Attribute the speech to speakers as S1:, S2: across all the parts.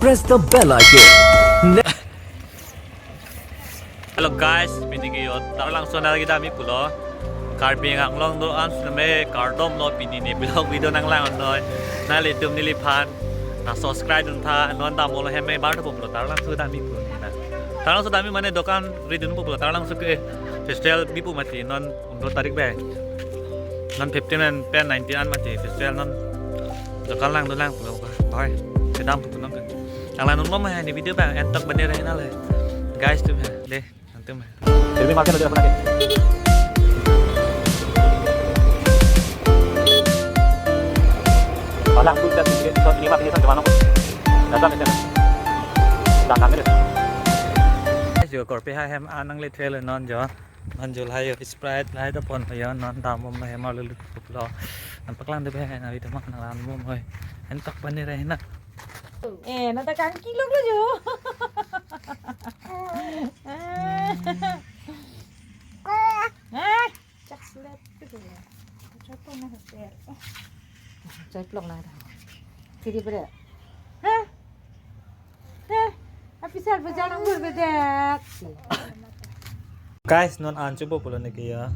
S1: Press the bell icon.
S2: Hello guys, pinigi yo. Tarlang so na kita mi pulo. Carping ang long do an me cardom no pinini blog video nang lang noy. Na le tum nili phan. Na subscribe dun tha non ta mo lo hem me bar to pulo. Tarlang so da mi pulo na. Tarlang so da mi mane dokan ridun pulo. Tarlang so ke festival bi pu mati non 2 tarik be. Non 15 and pen 19 an mati festival non. Dokan lang do lang pulo ba. Hoy, sedam pulo non. Ang lang nun mo di video ba entok bandera na le. Guys tuh deh nanti mah. Jadi makan udah pernah. Walang tuh dan ini mah ini sama mana? Datang ke sana. Datang ke sana. Giờ corpe hai hem anang le trailer non jo. Non jul hai sprite lai ta pon yo non ta mom mai mau lu lo. Nampak lang deh na itu mah kenalan mom hoy. Entok bandera na.
S3: Nata kaki lo jo. Caklet gitu ya. Coba nak ser. Ceplok nak dah. Kiri pada. Hah? Tapi sel berjalan berbeda.
S2: Guys, non an coba pula nih ya.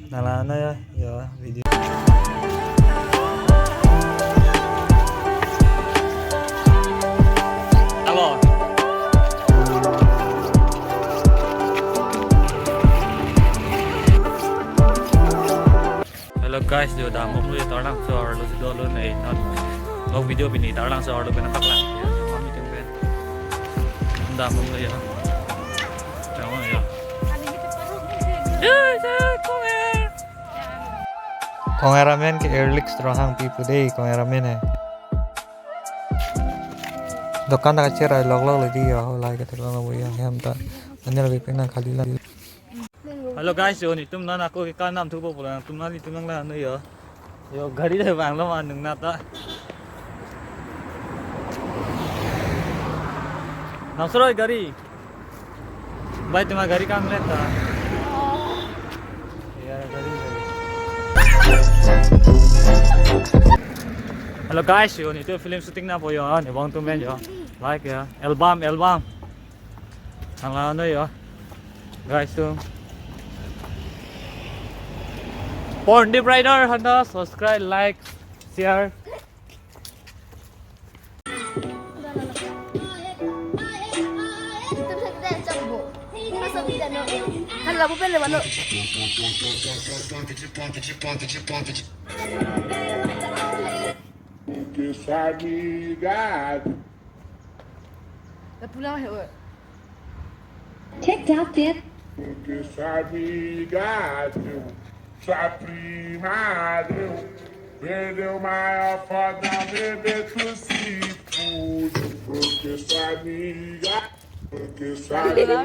S2: Nalana ya video. Halo. Hello guys, giờ đã một người tao đang sợ lúc đó luôn này nó video bên này tao đang sợ lúc bên nó tắt lại thì nó mới tiếng bên đã một người hả chào mọi người cameraman ke Airlix terang pipu deh cameraman है दुकान का चेहरा लग लगी है लाइक करते लोग वो यहाँ हम तो अंदर भी पहना खाली लगी. Hello guys, yo ni tum nan aku ke kanam tu po pula tum nan tum nang la no yo. Yo gari le bang lo man nung na ta. Namsroy gari. Bai tuma gari kam le ta. Ya gari. Hello guys, yo ni tu film shooting na po yo ni bang tum ben yo. Like ya, album. Ang la no yo. Guys tu Porn Deep Rider Honda, subscribe, like, share.
S4: Kan labu pen le mano. La pulang he.
S5: TikTok did.
S6: Sua prima vendeu maior foda, bebê tu se fude, porque sua amiga, sua prima.